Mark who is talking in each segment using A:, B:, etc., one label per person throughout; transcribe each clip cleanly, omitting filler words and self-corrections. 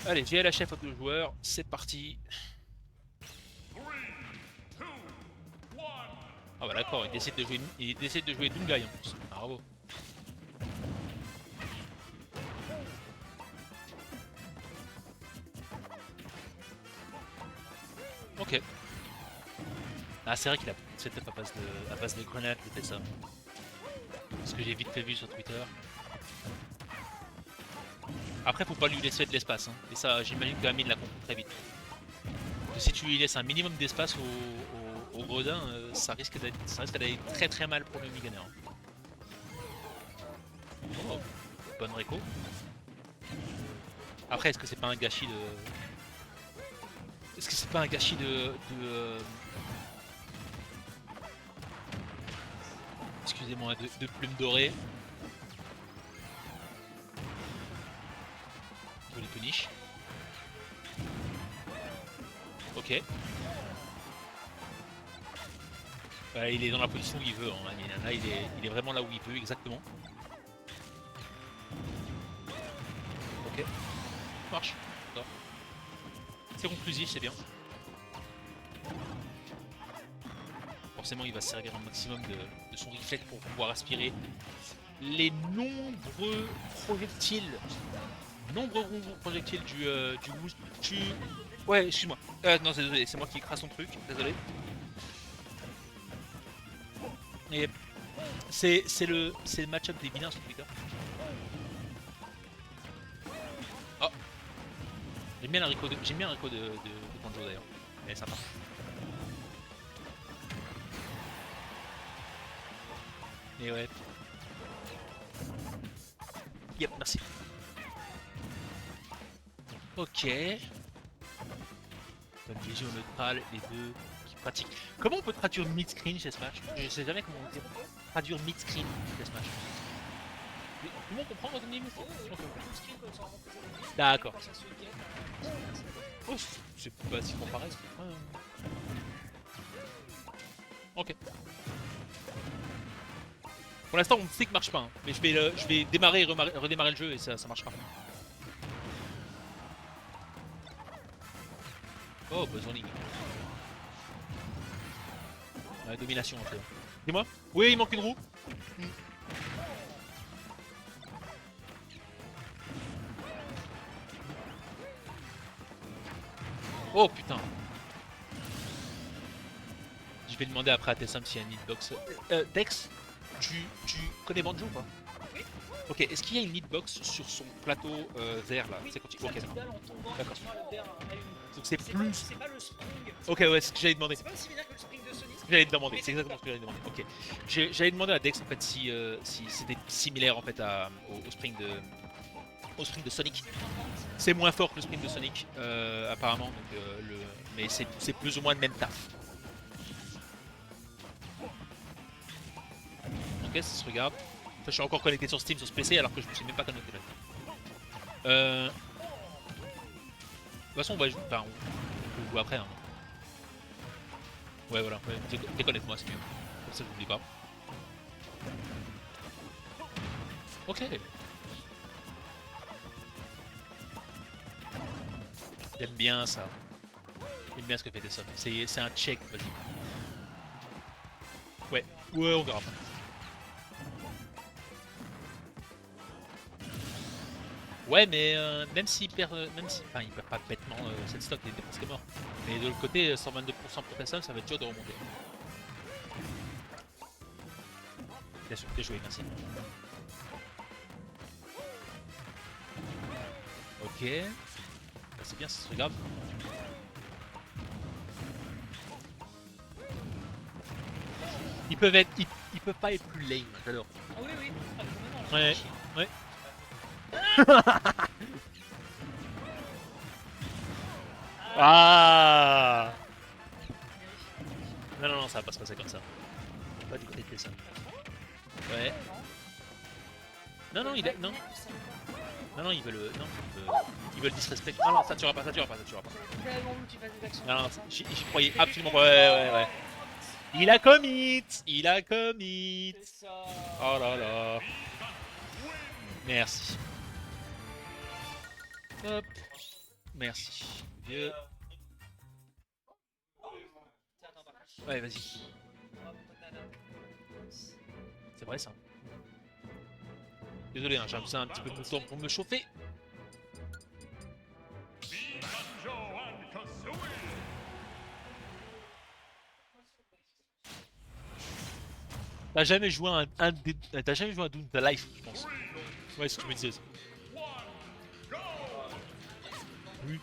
A: Allez, GLHF aux 2 joueurs, c'est parti. Ah bah d'accord, il décide de jouer Doomguy en plus. Ah, bravo. Ok. Ah c'est vrai qu'il a setup à base de grenades, peut-être ça. Ce que j'ai vite fait vu sur Twitter. Après faut pas lui laisser de l'espace, hein. Et ça j'imagine que Amine l'a compris très vite. Que si tu lui laisses un minimum d'espace au gredin, ça risque d'aller très très mal pour le Miganer. Oh, bonne réco. Après est-ce que c'est pas un gâchis de. Est-ce que c'est pas un gâchis excusez-moi, de plumes dorées. Joli punish. Ok. Bah, il est dans la position où il veut. Hein. Là, il est vraiment là où il veut, exactement. Ok. Marche. C'est conclusif, c'est bien. Forcément, il va se servir un maximum de son réflexe pour pouvoir aspirer les nombreux projectiles du boost. Ouais, excuse-moi. Non, désolé, c'est moi qui crasse son truc. Désolé. Et c'est le match-up des vilains sur Twitter. Oh, j'aime bien un reco de Banjo d'ailleurs. Elle est sympa. Et ouais. Yep, merci. Ok. Bonne vision neutrale, les deux qui pratiquent. Comment on peut traduire mid-screen chez Smash? Je sais jamais comment on dit. Traduire mid-screen chez Smash. Mais comment on comprend votre mime? D'accord. Oh, c'est pas si comparé. Ok. Pour l'instant, on sait que marche pas. Hein. Mais je vais démarrer et redémarrer le jeu et ça marchera. Oh, besoin ligne. Domination un peu. Dis-moi. Oui, il manque une roue. Mm. Oh putain. Je vais demander après à Tessam s'il y a une hitbox. Dex, tu connais Banjo ou pas?
B: Oui.
A: Ok, est-ce qu'il y a une hitbox sur son plateau vert là?
B: Oui,
A: C'est quand il.
B: ça
A: Ok,
B: pédale en tombant
A: d'accord.
B: effectivement le verre allume.
A: Donc c'est
B: C'est
A: plus.
B: c'est pas le spring.
A: Ok, ouais, c'est ce que j'allais demander.
B: C'est pas aussi similaire que le spring de Sonic.
A: J'allais te demander,
B: Mais
A: c'est
B: c'est plus
A: exactement
B: bas.
A: ce que j'allais demander. Ok. J'allais demander à Dex en fait si c'était similaire en fait au spring de Sonic. C'est moins fort que le spring de Sonic apparemment, donc, mais c'est plus ou moins le même taf. Ok, ça se regarde. Enfin, je suis encore connecté sur Steam sur ce PC alors que je me suis même pas connecté là. De toute façon, on va jouer. Enfin, on peut jouer après. Hein. Ouais, voilà. Ouais, déconnecte-moi, c'est mieux. Comme ça, je n'oublie pas. Ok. J'aime bien ça. J'aime bien ce que fait Tesson. C'est un check, vas-y. Ouais. Ouais, on verra pas. Ouais, mais même s'il perd, enfin, il perd pas bêtement cette stock, il était presque mort. Mais de l'autre côté, 122% pour Tesson, ça va être dur de remonter. Bien joué, merci. Ok. Bah, c'est bien, ça se regarde. Ils peuvent pas être plus lame, j'adore.
B: Ah oui, oui. Ah, complètement, là,
A: Ouais,
B: chier.
A: ouais. Ah Non, non, non, ça va pas se passer comme ça. Pas du côté de ça. Ouais. Non, non, non. Non, non, il veut le. Non, il veut le disrespect. Non, non, ça tuera pas, ça tuera pas, ça tuera pas.
B: Tellement voulu qu'il fasse des actions
A: Non, non,
B: comme ça.
A: j'y croyais absolument pas. Ouais, ouais, ouais. Il a commit. Il a commit.
B: C'est ça.
A: Oh là là. Merci. Hop. Merci. Vieux. Ouais, vas-y. C'est vrai ça. Désolé, hein, j'ai besoin un petit peu de temps pour me chauffer. T'as jamais joué t'as jamais joué à Doom the Life, je pense. Ouais, si tu me disais ça. Oui.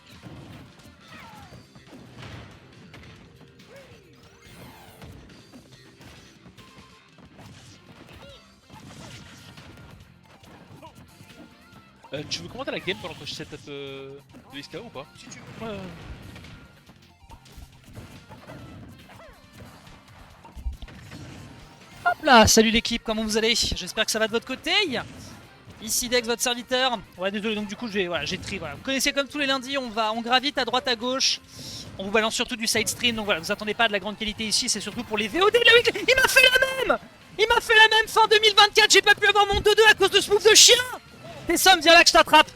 A: Tu veux commenter la game pendant que je setup de SK ou pas?
B: Si tu veux.
A: Ouais.
C: Hop là, salut l'équipe, comment vous allez? J'espère que ça va de votre côté. Ici Dex, votre serviteur. Ouais, désolé, donc du coup j'ai tri. Voilà. Vous connaissez comme tous les lundis, on gravite à droite à gauche. On vous balance surtout du side stream, donc voilà, vous attendez pas de la grande qualité ici, c'est surtout pour les VOD de la week. Il m'a fait la même. Il m'a fait la même fin 2024, j'ai pas pu avoir mon 2-2 à cause de ce move de chien. T'es somme, viens là que je t'attrape.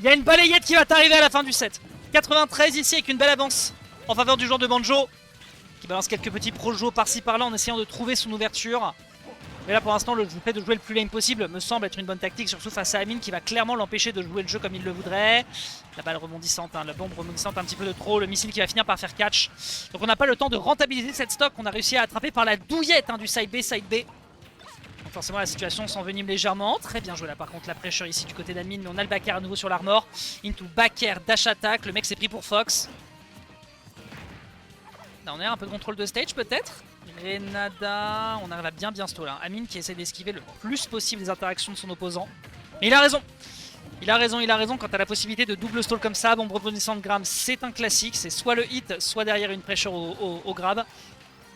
C: Il y a une balayette qui va t'arriver à la fin du set. 93 ici avec une belle avance en faveur du joueur de Banjo, qui balance quelques petits projos par-ci par-là en essayant de trouver son ouverture. Mais là pour l'instant le fait de jouer le plus lane possible me semble être une bonne tactique, surtout face à Amine qui va clairement l'empêcher de jouer le jeu comme il le voudrait. La balle rebondissante, hein, la bombe rebondissante un petit peu de trop, le missile qui va finir par faire catch. Donc on n'a pas le temps de rentabiliser cette stock qu'on a réussi à attraper par la douillette du side B, Donc forcément la situation s'envenime légèrement. Très bien joué là par contre la pressure ici du côté d'Amine, mais on a le backer à nouveau sur l'armor. Into backer, dash attack, le mec s'est pris pour Fox. Là on a un peu de contrôle de stage peut-être. Grenada, on arrive à bien stall. Hein. Amine qui essaie d'esquiver le plus possible les interactions de son opposant. Mais il a raison. Il a raison quand t'as la possibilité de double stall comme ça. Bombe rebondissante grab, c'est un classique. C'est soit le hit, soit derrière une pressure au grab.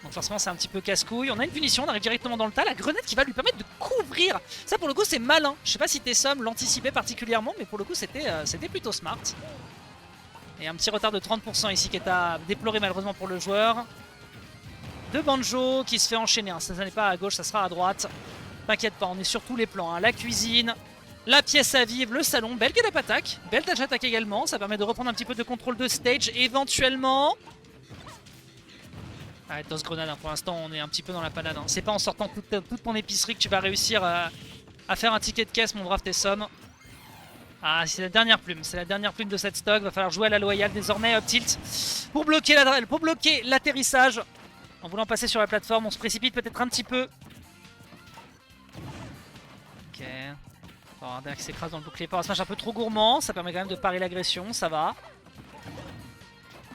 C: Donc forcément c'est un petit peu casse-couille. On a une punition, on arrive directement dans le tas. La grenade qui va lui permettre de couvrir. Ça pour le coup c'est malin. Je sais pas si Tessom l'anticipait particulièrement, mais pour le coup c'était plutôt smart. Et un petit retard de 30% ici qui est à déplorer malheureusement pour le joueur. De Banjo qui se fait enchaîner, hein. Ça n'est pas à gauche, ça sera à droite. T'inquiète pas, on est sur tous les plans, hein. La cuisine, la pièce à vivre, le salon, belle get up attack, belle dash attack également, ça permet de reprendre un petit peu de contrôle de stage éventuellement. Ah, toss grenade, hein. Pour l'instant on est un petit peu dans la panade, hein. C'est pas en sortant toute ton épicerie que tu vas réussir à faire un ticket de caisse mon brave Tessom. Ah, c'est la dernière plume de cette stock, va falloir jouer à la loyale désormais, up tilt pour bloquer l'atterrissage. En voulant passer sur la plateforme, on se précipite peut-être un petit peu. Ok. Un qui s'écrase dans le bouclier power smash un peu trop gourmand. Ça permet quand même de parer l'agression, ça va.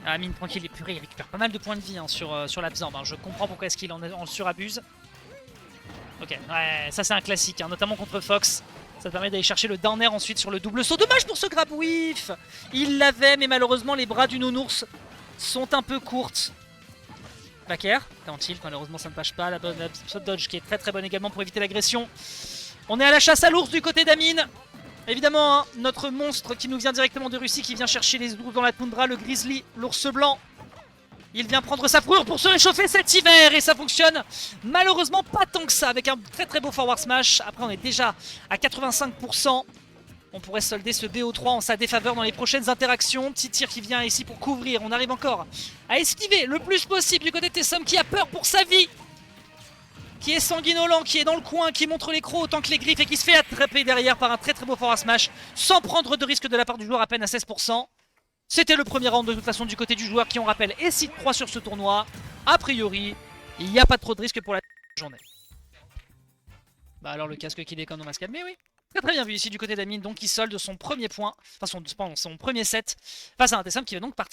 C: Ah, Mine tranquille, il est puré, il récupère pas mal de points de vie hein, sur l'absorbe. Hein. Je comprends pourquoi est-ce qu'il en surabuse. Ok, ouais, ça c'est un classique, hein, notamment contre Fox. Ça permet d'aller chercher le down air ensuite sur le double saut. Dommage pour ce grab whiff. Il l'avait, mais malheureusement les bras du nounours sont un peu courtes. Back air, t'es en tilt, malheureusement ça ne passe pas. La dodge qui est très bonne également pour éviter l'agression. On est à la chasse à l'ours du côté d'Amine. Évidemment, hein, notre monstre qui nous vient directement de Russie, qui vient chercher les ours dans la toundra, le grizzly, l'ours blanc. Il vient prendre sa fourrure pour se réchauffer cet hiver et ça fonctionne malheureusement pas tant que ça avec un très beau forward smash. Après on est déjà à 85%. On pourrait solder ce BO3 en sa défaveur dans les prochaines interactions. Petit tir qui vient ici pour couvrir. On arrive encore à esquiver le plus possible du côté de Tessom qui a peur pour sa vie. Qui est sanguinolent, qui est dans le coin, qui montre les crocs autant que les griffes et qui se fait attraper derrière par un très beau forward smash sans prendre de risque de la part du joueur à peine à 16%. C'était le premier round de toute façon du côté du joueur qui on rappelle est site 3 sur ce tournoi. A priori, il n'y a pas trop de risque pour la journée. Bah alors le casque qui déconne, on va se calmer, oui. Très bien vu ici du côté d'Amine, donc qui solde son premier point, enfin son premier set face à un Tessom qui va donc partir.